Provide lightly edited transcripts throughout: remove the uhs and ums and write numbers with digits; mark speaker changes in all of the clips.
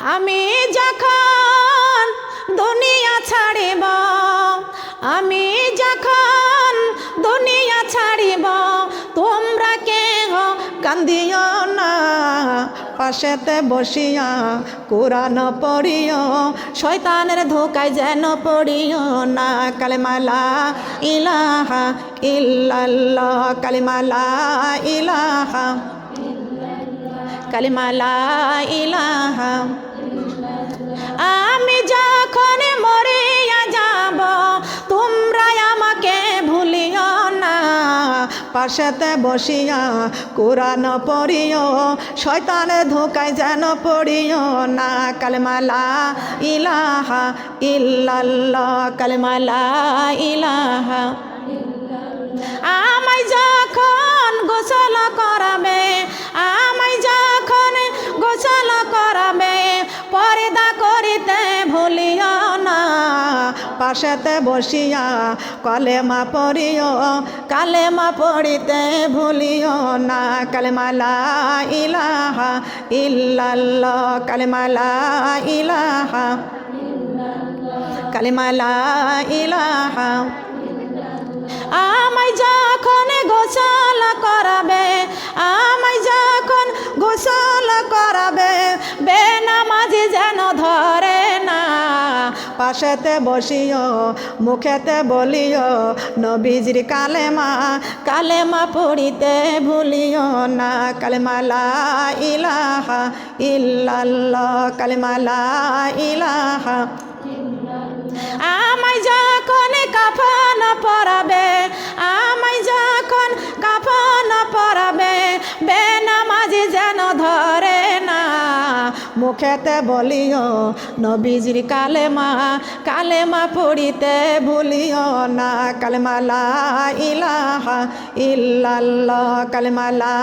Speaker 1: আমি যখন দুনিয়া ছাড়িব, আমি যখন দুনিয়া ছাড়িব, তোমরা কেহ কান্দিও না, পাশেতে বসিয়া কোরআন পড়িও, শয়তানের ধোকায় যেন পড়িও না। কালেমা লা ইলাহা ইল্লাল্লাহ, কালেমা লা ইলাহা, কালেমা লা ইলাহা। আমি যখন মরিয়া যাব, তোমরা আমাকে ভুলিও না, পাশেতে বসিয়া কোরআন পড়িও, শয়তানের ধোকায় যেন পড়িও না। কালেমা লা ইলাহা ইল্লাল্লাহ, কালেমা লা ইলাহা। আমায় যখন গোসল করাবে, আমায় যখন গোসল করাবে, পর্দা করিতে ভুলিও না, পাশেতে বসিয়া কলেমা পড়িও, কালেমা পড়িতে ভুলিও না। কালেমা লা ইলাহা ইল্লাল্লাহ, কালেমা লা ইলাহা, কালেমা লা ইলাহা। আমায় যখন গোসল করাবে, আমায় যখন গোসল করাবে, বেনামাজি যেন ধরে না, পাশেতে বসিও, মুখেতে বলিও নবীজির কালেমা, কালেমা পড়িতে ভুলিও না। কালেমা লা ইলাহা ইল্লাল্লাহ, কালেমা লা ইলাহা। আমায় যখন কাফন পরাবে, আমায় যখন কাফন পরাবে, বেনামাজি যেন ধরে না, মুখেতে বলিও নবীজির কালেমা, কালেমা পড়িতে ভুলিও না। কালেমা লা ইলাহা ইল্লাল্লাহ, কালেমা লা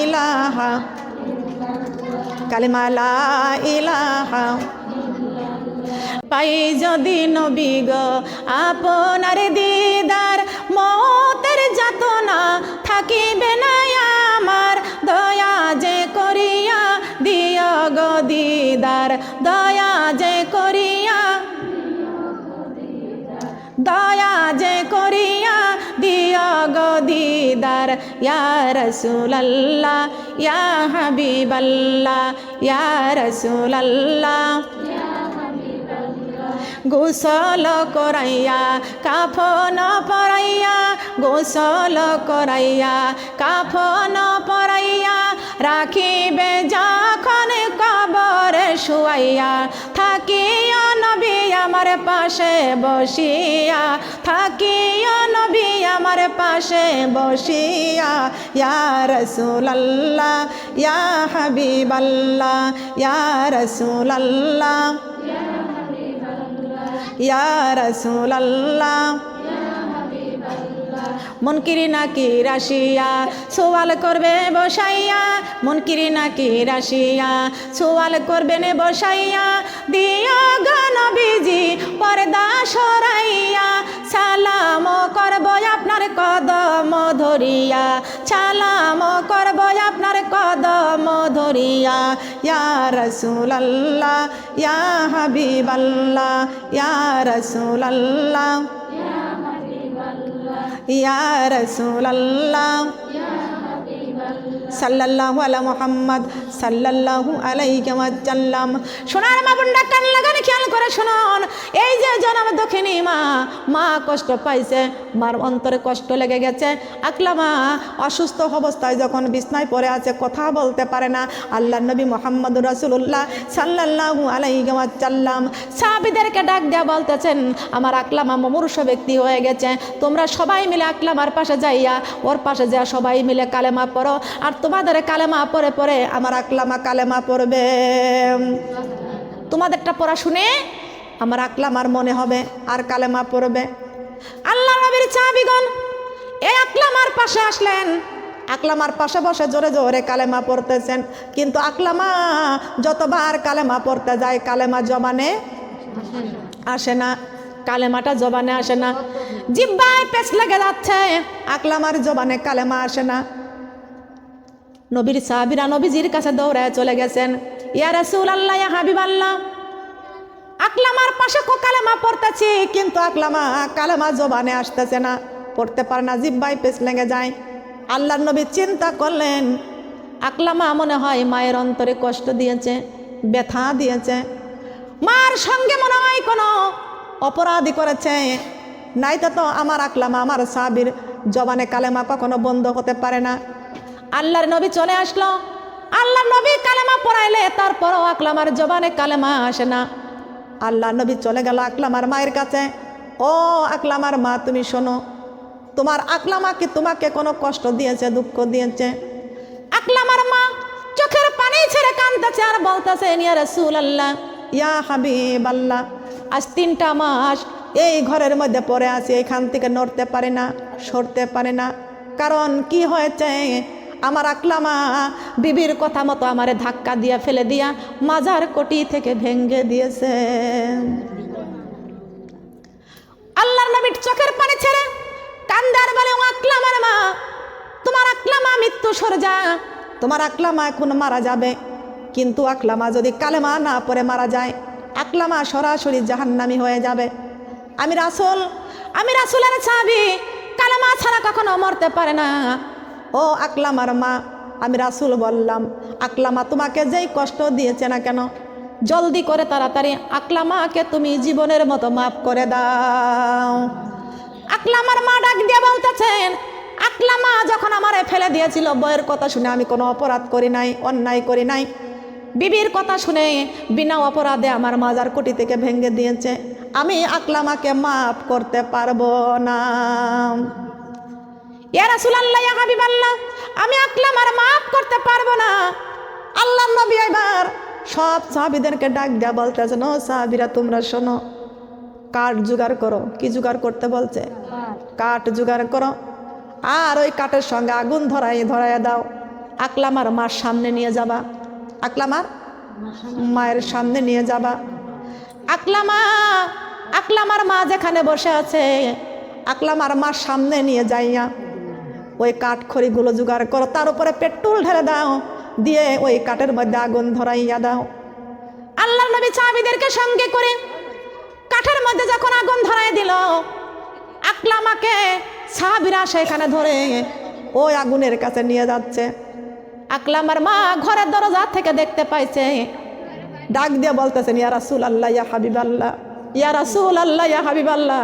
Speaker 1: ইলাহা, কালেমা লা ইলাহা। পাই যদি নবী গো আপনার দিদার, মতের যাতনা থাকিবে না আমার, দয়া যে করিয়া দিও গো দিদার, দয়া যে করিয়া, দয়া যে করিয়া দিও গো দিদার। ইয়া রাসূলুল্লাহ ইয়া হাবিবাল্লাহ, ইয়া রাসূলুল্লাহ। গোসল করাইয়া কাফন পরাইয়া, গোসল করাইয়া কাফন পরাইয়া, রাখিবে যখন কবরে শুয়াইয়া, থাকিও নবী আমার পাশে বসিয়া, থাকিও নবী আমার পাশে বসিয়া। ইয়া রাসূলুল্লাহ ইয়া হাবিবাল্লাহ, ইয়া রাসূলুল্লাহ, ইয়া রাসূলুল্লাহ। মুনকিরি নাকির আসিয়া সওয়াল করবে বসাইয়া, মুনকিরি নাকির আসিয়া সওয়াল করবেন বসাইয়া, দিও গো নবীজি পর্দা সরাইয়া, সালাম করব আপনার কদম ধরিয়া, সালাম করব আপনার কদম ধরিয়া। ইয়া রাসূলুল্লাহ ইয়া হাবিবাল্লাহ, ইয়া রাসূলুল্লাহ, ইয়া রাসূলুল্লাহ, সাল্লাল্লাহু আলা মুহাম্মদ সাল্লাল্লাহু আলাইহি ওয়াসাল্লাম। সোনার মা বোনরা কান লাগান খেয়াল করে শুনুন, এই যে জনাব দক্ষিণী মা, মা কষ্ট পাইছে, মার অন্তরে কষ্ট লেগে গেছে। আকলা মা অসুস্থ অবস্থায় যখন বিছনায় পড়ে আছে, কথা বলতে পারে না, আল্লাহর নবী মুহাম্মদুর রাসূলুল্লাহ সাল্লাল্লাহু আলাইহি ওয়াসাল্লাম সাহাবীদেরকে ডাক দেয়া বলতেছেন, আমার আকলা মা মুমূর্ষু ব্যক্তি হয়ে গেছে, তোমরা সবাই মিলে আকলা মার পাশে যাইয়া, ওর পাশে যা সবাই মিলে কালেমা পড়ো, আর তোমাদের কালেমা পড়ে পড়ে আমার আকলামা কালেমা পড়বে। তোমাদেরটা পড়া শুনে আমার আকলামার মনে হবে আর কালেমা পড়বে। আল্লাহ নবীর সাহাবীগণ এই আকলামার পাশে আসলেন, আকলামার পাশে বসে জোরে জোরে কালেমা পড়তেছেন, কিন্তু আকলামা যতবার কালেমা পড়তে যায়, কালেমা জবানে আসে না, কালেমাটা জবানে আসে না, জিহ্বায় পেঁচ লেগে যাচ্ছে, আকলামার জবানে কালেমা আসে না। নবীর সাহাবীরা নবীজির কাছে দৌড়ায় চলে গেছেন, ইয়া রাসূলুল্লাহ, ইয়া হাবিবাল্লাহ, আকলামার পাশে কালেমা পড়তেছি, কিন্তু আকলামা কালেমা জবানে আসতেছে না, পড়তে পারে না, জিহ্বায় পেছ লেগে যায়। আল্লাহর নবী চিন্তা করলেন, আকলামা মনে হয় মায়ের অন্তরে কষ্ট দিয়েছে, ব্যথা দিয়েছে, মার সঙ্গে মনে হয় কোনো অপরাধী করেছে, নাইতো তো আমার আকলামা, আমার সাহাবীর জবানে কালেমা কখনো বন্ধ হতে পারে না। আল্লাহর নবী চলে আসলো, আল্লাহর নবী কালেমা পড়াইলে তারপরও আকলামার জবানে কালেমা আসে না। আল্লাহ নবী চলে গেল আকলামার মায়ের কাছে। ও আকলামার মা, তুমি শোনো, তোমার আকলামা কি তোমাকে কোনো কষ্ট দিয়েছে, দুঃখ দিয়েছে? আকলামার মা চোখের পানি ছেড়ে কাঁদতেছে আর বলতেছে, ইয়া রাসূলুল্লাহ, ইয়া হাবিবাল্লাহ, আজ 3টা মাস এই ঘরের মধ্যে পড়ে আছি, এখান থেকে নড়তে পারে না, সরতে পারে না। কারণ কি হয়েছে? আমার আকলামা বিবির কথা মতো আমারে ধাক্কা দিয়ে ফেলে দিয়া মাজার কোটি থেকে ভেঙে দিয়েছে। আল্লাহর নবীর চোখের পানি ছেড়ে কান্দার বলে, ও আকলামার মা, তোমার আকলামা মৃত্যু সরজা, তোমার আকলামা এখন মারা যাবে, কিন্তু আকলামা যদি কালেমা না পড়ে মারা যায়, আকলামা সরাসরি জাহান্নামী হয়ে যাবে। আমি রাসূলের সাহাবী, কালেমা ছাড়া কখনো মরতে পারে না। ও আকলামার মা, আমি রাসূল বললাম, আকলামা তোমাকে যেই কষ্ট দিয়েছে না কেন, জলদি করে তাড়াতাড়ি আকলামাকে তুমি জীবনের মতো মাফ করে দাও। আকলামার মা ডাক দিয়ে বলতেছেন, আকলামা যখন আমারে ফেলে দিয়েছিল, বইয়ের কথা শুনে আমি কোনো অপরাধ করি নাই, অন্যায় করি নাই, বিবির কথা শুনে বিনা অপরাধে আমার মাজার কোটি থেকে ভেঙে দিয়েছে, আমি আকলামাকে মাফ করতে পারবো না। ইয়া রাসূলুল্লাহ, ইয়া হাবিবাল্লাহ, আমি আকলামার মাফ করতে পারবো না। আল্লাহর নবী এবার সব সাহাবীদেরকে ডাক দেয়া বলতেছেন, ও সাহাবীরা তোমরা শোনো, কাঠ জোগাড় করো। কি জোগাড় করতে বলছে? কাঠ জোগাড় করো, আর ওই কাঠের সঙ্গে আগুন ধরাইয়া দাও, আকলামার মার সামনে নিয়ে যাবা, আকলামার মায়ের সামনে নিয়ে যাবা। আকলামার মা যেখানে বসে আছে, আকলামার মার সামনে নিয়ে যাইয়া ওই কাঠ খড়িগুলো জোগাড় করো, তার উপরে পেট্রোল ঢেলে দাও, দিয়ে ওই কাঠের মধ্যে আগুন ধরাইয়া দাও। আল্লাহর নবী সাহাবীদেরকে সঙ্গে করে কাঠের মধ্যে যখন আগুন ধরাই দিল, আকলামাকে সাহাবীরা সেখানে ধরে ওই আগুনের কাছে নিয়ে যাচ্ছে। আকলামার মা ঘরের দরজা থেকে দেখতে পাইছে, ডাক দিয়ে বলতেছেন, ইয়া রাসূলুল্লাহ, ইয়া হাবিবাল্লাহ, ইয়া রাসূলুল্লাহ, ইয়া হাবিবাল্লাহ,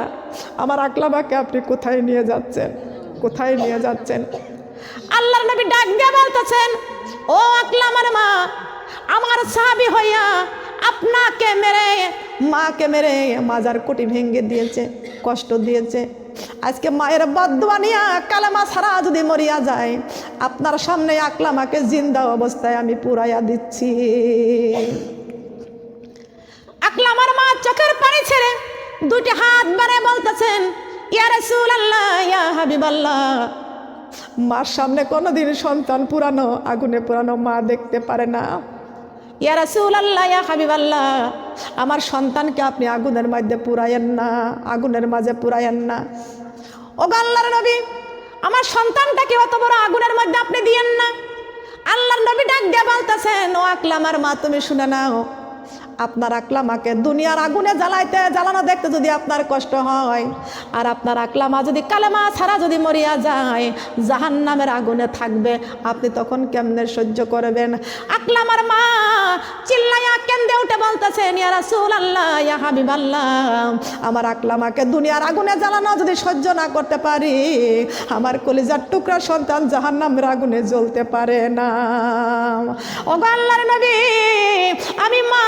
Speaker 1: আমার আকলামাকে আপনি কোথায় নিয়ে যাচ্ছেন, কোথায় নিয়ে যাচ্ছেন? আল্লাহর নবী ডাক দিয়ে বলতেছেন, ও আকলামার মা, আমার সাহাবী হইয়া আপনাকে মেরে, মাকে মেরে মাজার কোটি ভেঙে দিয়েছে, কষ্ট দিয়েছে। আজকে মায়ের বদদুয়া নিয়া কালেমা ছাড়া যদি মরিয়া যায়, আপনার সামনে আকলামাকে জিন্দা অবস্থায় আমি পুরাইয়া দিচ্ছি। আকলামার মা চোখের পানি ছেড়ে 2টি হাত বাড়িয়ে বলতেছেন, ইয়া রাসূলুল্লাহ, ইয়া হাবিবাল্লাহ, মার সামনে কোনোদিন সন্তান পুরানো, আগুনে পুরানো মা দেখতে পারে না। ইয়া রাসূলুল্লাহ, ইয়া হাবিবাল্লাহ, আমার সন্তানকে আপনি আগুনের মধ্যে পুরাইয়েন না, আগুনের মাঝে পুরাইয়েন না। ও আল্লাহর নবী, আমার সন্তানটাকে অত বড় আগুনের মধ্যে আপনি দিয়েন না। আল্লাহর নবী ডাক দিয়ে বলতেছেন, ও আকলামার মা, তুমি শুনে নাও, আপনার আকলামাকে দুনিয়ার আগুনে জ্বালানো দেখতে যদি আপনার কষ্ট হয়, আর আপনার আকলামা যদি কালেমা ছাড়া যদি মরিয়া যায়, জাহান্নামের আগুনে থাকবে, আপনি তখন কেমনে সহ্য করবেন? আকলামার মা চিল্লাইয়া কেঁদে উঠে বলতেছেন, ইয়া রাসূলুল্লাহ, ইয়া হাবিবাল্লাহ, আমার আকলামাকে দুনিয়ার আগুনে জ্বালানো যদি সহ্য না করতে পারি, আমার কলিজার টুকরা সন্তান জাহান্নামের আগুনে জ্বলতে পারে না। ও আল্লাহর নবী, আমি মা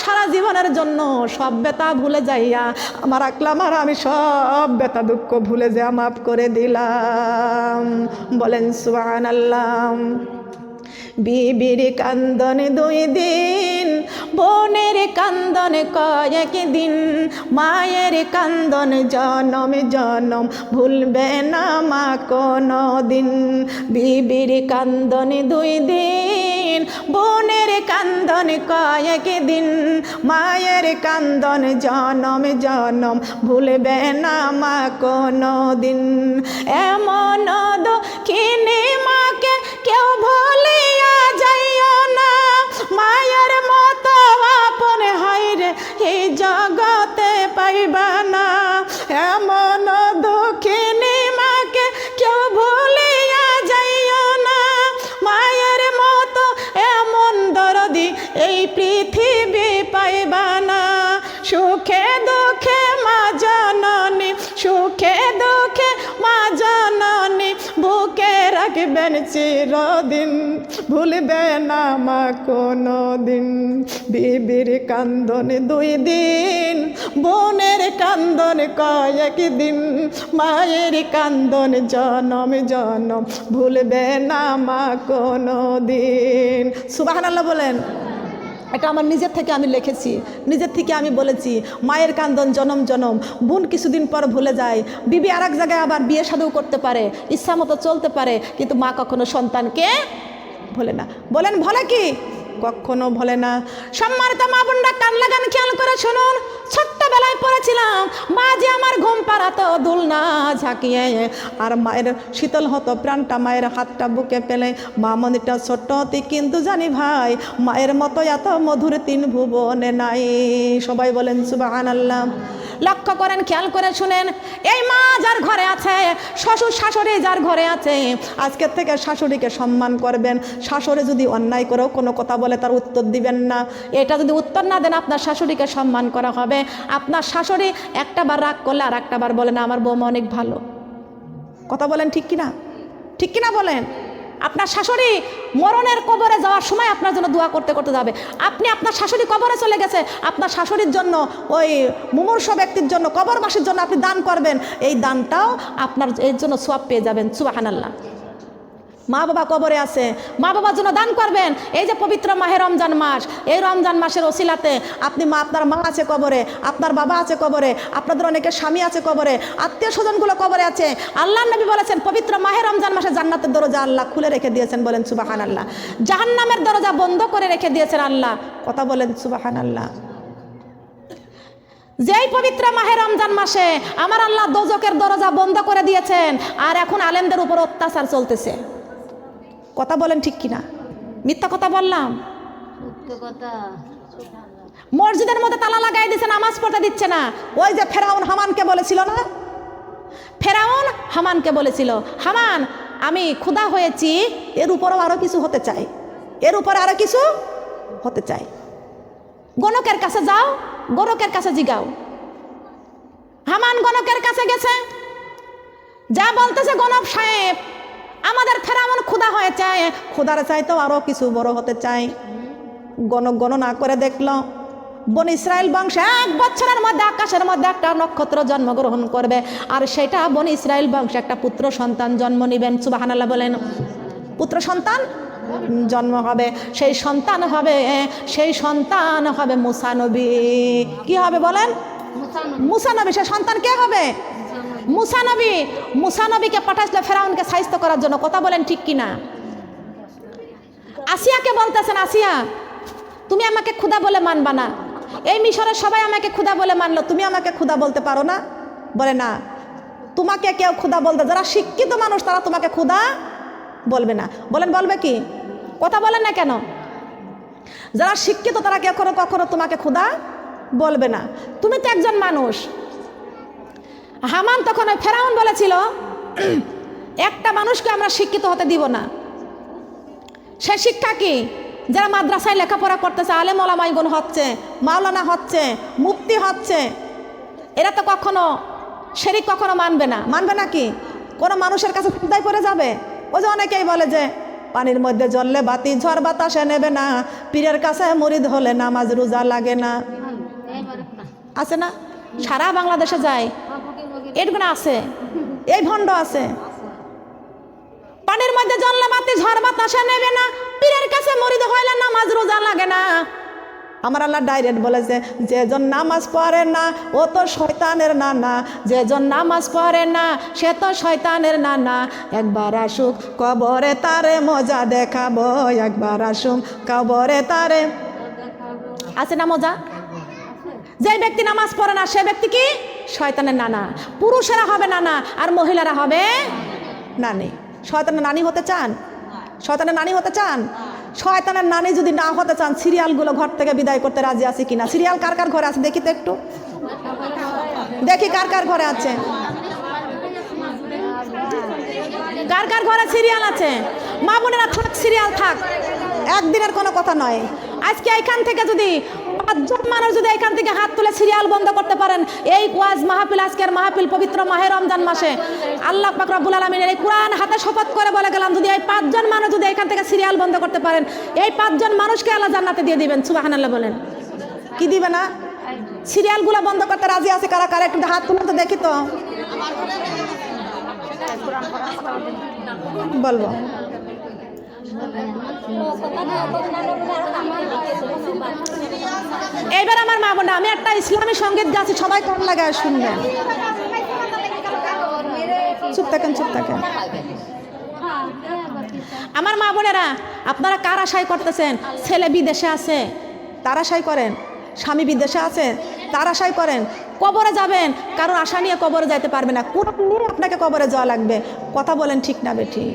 Speaker 1: সারা জীবনের জন্য সব ব্যথা ভুলে যাইয়া আমার আকলামার আমি সব ব্যথা দুঃখ ভুলে যাওয়া মাফ করে দিলাম। বলেন সুবহানাল্লাহ। বিবির কান্দনে 2 দিন, বোনের কান্দনে কয়েক দিন, মায়ের কান্দনে জনম জনম ভুলবে না মা কোনো দিন। বিবির কান্দনে 2 দিন, বোনের কান্দনে কয়েক দিন, মায়ের কান্দনে জনম জনম ভুলবে না মা কোনো দিন। এমন দক্ষিণী মাকে কেউ ভুলিয়া যাইও না, মায়ের রাখবেন চিরদিন, ভুলবে না মা কোনো দিন। বিবির কান্দন 2 দিন, বোনের কান্দন কয়েক দিন, মায়ের কান্দন জনম জনম, ভুলবে না মা কোনো দিন। সুবহানাল্লাহ বলেন। এটা আমার নিজের থেকে আমি লিখেছি, নিজের থেকে আমি বলেছি। মায়ের কান্দন জনম জনম, বোন কিছুদিন পর ভুলে যায়, বিবি আর এক জায়গায় আবার বিয়ে শাদীও করতে পারে, ইচ্ছা মতো চলতে পারে, কিন্তু মা কখনো সন্তানকে ভোলে না। বলেন ভোলে কি? কখনো ভোলে না। সম্মানিত মা বোনরা কান লাগান, খেয়াল করে শুনুন। ছোট্টবেলায় পড়েছিলাম, মা যে আমার ঘুম পাড়াতো দুলনা ঝাঁকিয়ে, আর মায়ের শীতল হতো প্রাণটা মায়ের হাতটা বুকে পেলে। মা মন্দিরটা ছোট্ট অতি, কিন্তু জানি ভাই মায়ের মতো এত মধুর 3 ভুবনে নাই। সবাই বলেন সুবহানাল্লাহ। লক্ষ্য করেন, খেয়াল করে শুনেন। এই মা যার ঘরে আছে, শ্বশুর শাশুড়ি যার ঘরে আছে, আজকের থেকে শাশুড়িকে সম্মান করবেন। শাশুড়ি যদি অন্যায় করেও কোনো কথা বলে তার উত্তর দিবেন না। এটা যদি উত্তর না দেন, আপনার শাশুড়িকে সম্মান করা হবে। আপনার শাশুড়ি একটা বার রাগ করলে আর একটা বার বলে না আমার বৌমা অনেক ভালো। কথা বলেন ঠিক কিনা? ঠিক কিনা বলেন? আপনার শাশুড়ি মরণের কবরে যাওয়ার সময় আপনার জন্য দোয়া করতে করতে যাবে। আপনি আপনার শাশুড়ি কবরে চলে গেছে, আপনার শাশুড়ির জন্য, ওই মুমূর্ষ ব্যক্তির জন্য, কবরবাসীর জন্য আপনি দান করবেন। এই দানটাও আপনার এর জন্য সওয়াব পেয়ে যাবেন। সুবহানাল্লাহ। মা বাবা কবরে আছে, মা বাবার জন্য দান করবেন। এই যে পবিত্র মাহে রমজান মাস, এই রমজান মাসের ওসিলাতে আপনি আপনার মা আছে কবরে, আপনার বাবা আছে কবরে, আপনাদের অনেকের স্বামী আছে কবরে, আত্মীয় স্বজনগুলো কবরে আছে। আল্লাহর নবী বলেছেন পবিত্র মাহে রমজান মাসে জান্নাতের দরজা আল্লাহ খুলে রেখে দিয়েছেন। বলেন সুবহানাল্লাহ। জাহান্নামের দরজা বন্ধ করে রেখে দিয়েছেন আল্লাহ। কথা বলেন সুবহানাল্লাহ। যেই পবিত্র মাহে রমজান মাসে আমার আল্লাহ দোজকের দরজা বন্ধ করে দিয়েছেন, আর এখন আলেমদের উপর অত্যাচার চলতেছে। কথা বলেন ঠিক কিনা? মিথ্যা কথা বললাম? মসজিদের মধ্যে তালা লাগাই দিচ্ছে, নামাজ পড়তে দিচ্ছে না। ওই যে ফেরাউন হামানকে বলেছিল না, ফেরাউন হামানকে বলেছিল, হামান আমি ক্ষুধা হয়েছি, এর উপরও আরো কিছু হতে চাই, এর উপরে আরো কিছু হতে চাই। গণকের কাছে যাও, গণকের কাছে জিগাও। হামান গণকের কাছে গেছে, যা বলতেছে গণক সাহেব আমাদের ফেরাউন ক্ষুধা হয়ে চায়, ক্ষুধার চাইতেও আরো কিছু বড় হতে চাই। গণক গণনা করে দেখলো বনি ইসরায়েল বংশে 1 বছরের মধ্যে আকাশের মধ্যে একটা নক্ষত্র জন্মগ্রহণ করবে, আর সেটা বনি ইসরায়েল বংশে একটা পুত্র সন্তান জন্ম নিবেন। সুবহানাল্লাহ বলেন। পুত্র সন্তান জন্ম হবে, সেই সন্তান হবে মুসা নবী। কি হবে বলেন? মুসা নবী। সেই সন্তান কে হবে? মুসা নবী। মুসা নবীকে পাঠাইছিল ফেরাউনকে সাহায্য করার জন্য। কথা বলেন ঠিক কিনা? আসিয়াকে বলতেছেন, আসিয়া তুমি আমাকে ক্ষুধা বলে মানবা না, এই মিশরের সবাই আমাকে ক্ষুধা বলে মানলো, তুমি আমাকে ক্ষুধা বলতে পারো না? বলে না, তোমাকে কেউ ক্ষুধা বলতে, যারা শিক্ষিত মানুষ তারা তোমাকে ক্ষুধা বলবে না। বলেন বলবে কি? কথা বলেন না কেন? যারা শিক্ষিত তারা কখনো তোমাকে ক্ষুধা বলবে না। তুমি তো একজন মানুষ। হামান তখন ফেরাউন বলেছিল একটা মানুষকে আমরা শিক্ষিত হতে দিব না। সে শিক্ষা কি? যারা মাদ্রাসায় লেখাপড়া করতেছে, আলেম ওলামাইগুন হচ্ছে, মাওলানা হচ্ছে, মুফতি হচ্ছে, এরা তো কখনো শিরক কখনো মানবে না। মানবে না কি? কোনো মানুষের কাছে ক্ষুধায় পড়ে যাবে? ওই যে অনেকেই বলে যে পানির মধ্যে জ্বললে বাতি ঝড় বাতাসে নেবে না, পীরের কাছে মুরিদ হলে নামাজ রোজা লাগে না। আছে না? সারা বাংলাদেশে যায়, এটুকুনা আছে, এই ভণ্ড আছে। পানির মধ্যে জ্বললে বাতি ঝড় বাতাসে নেবে না, পীরের কাছে মুরিদ হইলে নামাজ রোজা লাগে না। আমার আল্লাহ ডাইরেক্ট বলেছে, যেজন নামাজ পড়ে না ও তো শয়তানের নানা, যেজন নামাজ পড়ে না সে তো শয়তানের নানা। একবার আসুক কবরে তারে মজা দেখাবো, একবার আসুক কবরে তারে। আছে না মজা? যে ব্যক্তি নামাজ পড়ে না সে ব্যক্তি কি? শয়তানের নানা। পুরুষেরা হবে নানা আর মহিলারা হবে নানি। শয়তানের নানি হতে চান? শয়তানের নানি হতে চান? শয়তানের নানি যদি না হতে চান, সিরিয়ালগুলো ঘর থেকে বিদায় করতে রাজি আছে কিনা? সিরিয়াল কার কার ঘরে আছে দেখি তো একটু, দেখি কার কার ঘরে আছে, কার কার ঘরে সিরিয়াল আছে। মা বোনেরা থাক, সিরিয়াল থাক, একদিনের কোনো কথা নয়। আজকে এখান থেকে যদি পাঁচজন মানুষ যদি এখান থেকে হাত তুলে সিরিয়াল বন্ধ করতে পারেন, এই ওয়াজ মাহফিল, আজকের মাহফিল পবিত্র মাহে রমজান মাসে আল্লাহ পাক রব্বুল আলামিনের এই কোরআন হাতে শপথ করে বলে গেলাম, যদি এই পাঁচজন মানুষ যদি এখান থেকে সিরিয়াল বন্ধ করতে পারেন, এই পাঁচজন মানুষকে আল্লাহ জান্নাতে দিয়ে দিবেন। সুবহানাল্লাহ বলেন। কি দিবে না? সিরিয়ালগুলো বন্ধ করতে রাজি আছে কারা কারা? একটু হাত তুলে তো দেখি তো। বলবো এইবার আমার মা বোন, আমি একটা ইসলামী সঙ্গীত গাছি, সবাই কান লাগায় শুনবেন। চুপ থাকেন, চুপ থাকেন। আমার মা বোনেরা, আপনারা কার আশায় করতেছেন? ছেলে বিদেশে আছে তার আশায় করেন, স্বামী বিদেশে আছে তার আশায় করেন। কবরে যাবেন, কারণ আশা নিয়ে কবরে যাইতে পারবে না, কোন নিয়ে আপনাকে কবরে যাওয়া লাগবে। কথা বলেন ঠিক না বেঠি?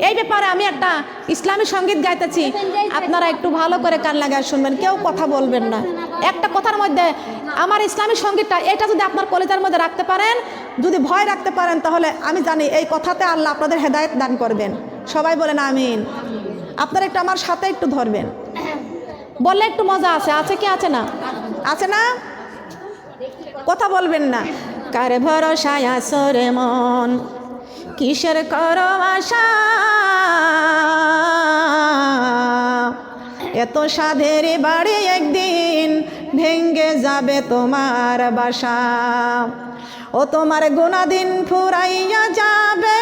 Speaker 1: এই ব্যাপারে আমি একটা ইসলামী সঙ্গীত গাইতেছি, আপনারা একটু ভালো করে কান লাগায় শুনবেন, কেউ কথা বলবেন না। একটা কথার মধ্যে আমার ইসলামী সঙ্গীতটা, এটা যদি আপনার কলেজের মধ্যে রাখতে পারেন, যদি ভয় রাখতে পারেন, তাহলে আমি জানি এই কথাতে আল্লাহ আপনাদের হেদায়েত দান করবেন। সবাই বলেন আমিন। আপনারা একটু আমার সাথে একটু ধরবেন, বললে একটু মজা আছে। আছে কি আছে না? আছে না? কথা বলবেন না। কারে ভরসায় আসরে মন, কিসের করো আশা, এত সাধের বাড়ি একদিন ভেঙ্গে যাবে তোমার বাসা। ও তোমার গুণাদিন ফুরাইয়া যাবে,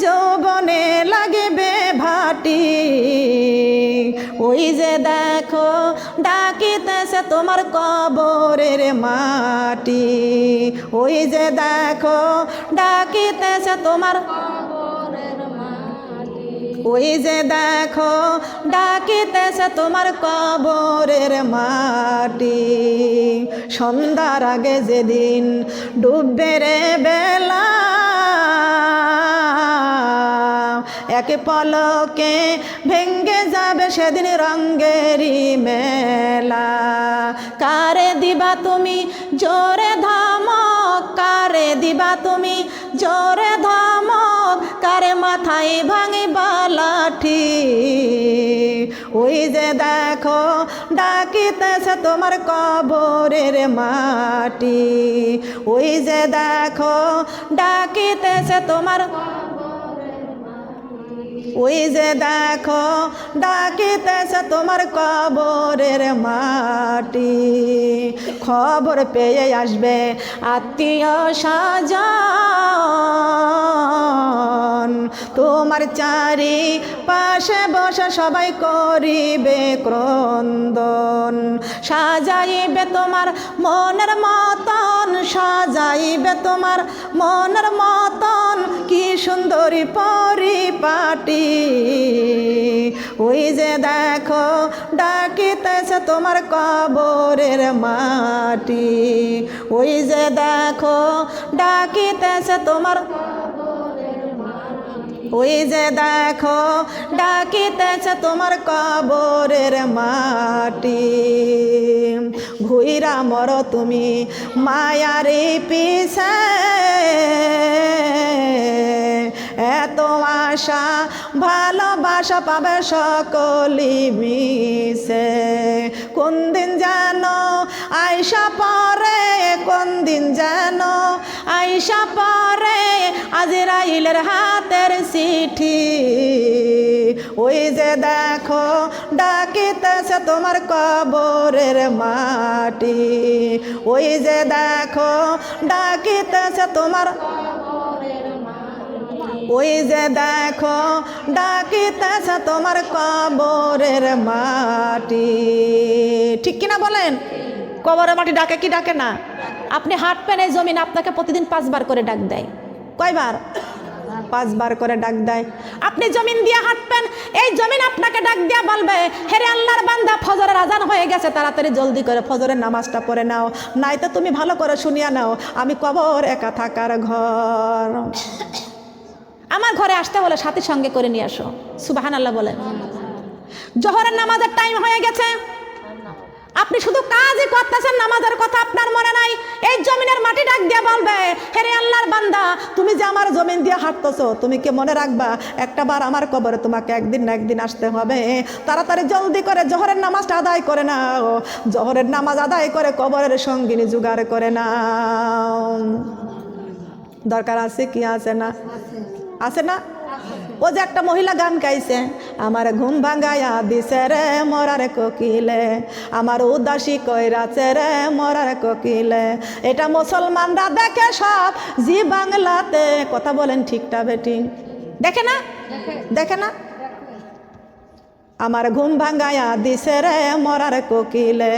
Speaker 1: যৌবনে লাগবে ভাটি। ওই যে দেখো ডাকিতেছে তোমার কবরের মাটি। ওই যে দেখো ডাকিতেছে তোমার, ওই যে দেখো ডাকিতেছে তোমার কবরের মাটি। সন্ধ্যার আগে যেদিন ডুববে রে বেলা, এক পলকে ভেঙ্গে যাবে সেদিন রঙ্গেরই মেলা। কারে দিবা তুমি জোরে ধমক, কারে দিবা তুমি জোরে ধমক, কারে মাথায় ভাঙিবা লাঠি। ওই যে দেখো ডাকিতেছে তোমার কবরের মাটি। ওই যে দেখো ডাকিতেছে তোমার, ওই যে দেখো ডাকিতেছে তোমার কবরের মাটি। খবর পেয়ে আসবে আত্মীয় স্বজন, তোমার চারি পাশে বসে সবাই করিবে ক্রন্দন। সাজাইবে তোমার মনের মতন, সাজাইবে তোমার মনের মতন, কি সুন্দরী পরিপাটি। ওই যে দেখো ডাকিতেছে তোমার কবরের মাটি। ওই যে দেখো ডাকিতেছে তোমার, ওই যে দেখো ডাকিতেছে তোমার কবরের মাটি। ঘুইরা মর তুমি মায়ারে পিছে, এত আশা ভালোবাসা পাবে সকলি মিশে। কোন দিন যেন আইসা পরে, কোন দিন যেন আইসা পরে আজরাইলের হাতের চিঠি। ওই যে দেখো ডাকিতেছে তোমার কবরের মাটি। ওই যে দেখো ডাকিতেছে তোমার, ওই যে দেখো ডাকিতেছে তোমার কবরের মাটি। ঠিক কিনা বলেন? কবরের মাটি ডাকে কি ডাকে না? আপনি হাঁটবেন, এই জমিন আপনাকে প্রতিদিন 5 বার করে ডাক দেয়। কয়বার? 5 বার করে ডাক দেয়। আপনি জমিন দিয়ে হাঁটবেন, এই জমিন আপনাকে ডাক দিয়া বলবে, হেরে আল্লাহর বান্দা, ফজরের আজান হয়ে গেছে, তাড়াতাড়ি জলদি করে ফজরের নামাজটা পড়ে নাও, নাই তো তুমি ভালো করে শুনিয়া নাও, আমি কবর একা থাকার ঘর। আমার ঘরে আসতে হলে সাথী সঙ্গে করে নিয়ে আসো। সুবহানাল্লাহ বলেন। জোহরের নামাজের টাইম হয়ে গেছে, আপনি শুধু কাজই করতেছেন, নামাজের কথা আপনার মনে নাই। এই জমিনের মাটি ডাক দিয়ে বলবে, হেরে আল্লাহর বান্দা, তুমি যে আমার জমিন দিয়ে হাঁটতেছো, তুমি কি মনে রাখবা একটা বার আমার কবরে তোমাকে একদিন না একদিন আসতে হবে। তাড়াতাড়ি জলদি করে জোহরের নামাজটা আদায় করে নাও, জোহরের নামাজ আদায় করে কবরের সঙ্গিনী জোগাড় করে নাও। দরকার আছে কি আছে না? আছে না? ও যে একটা মহিলা গান গাইছে, আমার ঘুম ভাঙায়া দিছে রে মরার কোকিলে, আমার উদাসী কইরাছে রে মরার কোকিলে। এটা মুসলমানরা দেখে সব জি বাংলাতে। কথা বলেন ঠিকটা বেঠিক? দেখে না? দেখে না? আমার ঘুম ভাঙায়া দিছে রে মরার কোকিলে।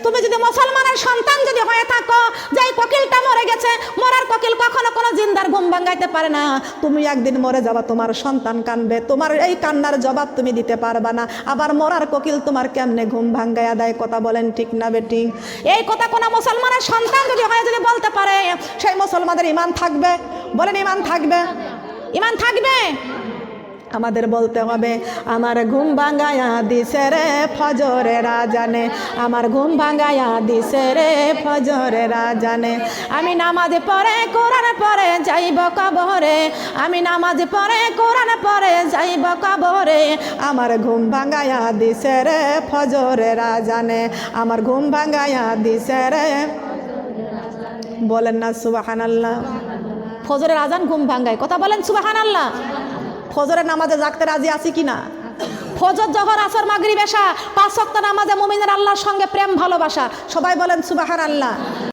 Speaker 1: তুমি যদি মুসলমানের সন্তান যদি হয়ে থাকো, যে কোকিলটা মরে গেছে, মরার কোকিল কখনো কোনো জিন্দার ঘুম ভাঙাইতে পারে না। তুমি একদিন মরে যাবা, তোমার সন্তান কানবে, তোমার এই কান্নার জবাব তুমি দিতে পারবা না। আবার মরার কোকিল তোমার কেমনে ঘুম ভাঙাইয়া দেয়? কথা বলেন ঠিক না বেটি? এই কথা কোনো মুসলমানের সন্তান যদি হয়, যদি বলতে পারে, সেই মুসলমানের ইমান থাকবে? বলেন ইমান থাকবে? ইমান থাকবে? আমাদের বলতে হবে, আমার ঘুম ভাঙায়া দিছে রে ফজরের আজানে, আমার ঘুম ভাঙায়া দিছে রে ফজরের আজানে। আমি নামাজ পড়ে কোরআন পড়ে যাইব কবরে, আমি নামাজ পড়ে কোরআন পড়ে যাইব কবরে, আমার ঘুম ভাঙায়া দিছে রে ফজরের আজানে, আমার ঘুম ভাঙায়া দিছে রে। বলেন না সুবহানাল্লাহ? ফজরের আজান ঘুম ভাঙায়। কথা বলেন সুবহানাল্লাহ? ফজরের নামাজে জাগতে রাজি আছি কিনা? ফজর, জোহর, আসর, মাগরিব, এশা 5 ওয়াক্ত নামাজে মুমিনের আল্লাহর সঙ্গে প্রেম ভালোবাসা। সবাই বলেন সুবহানাল্লাহ।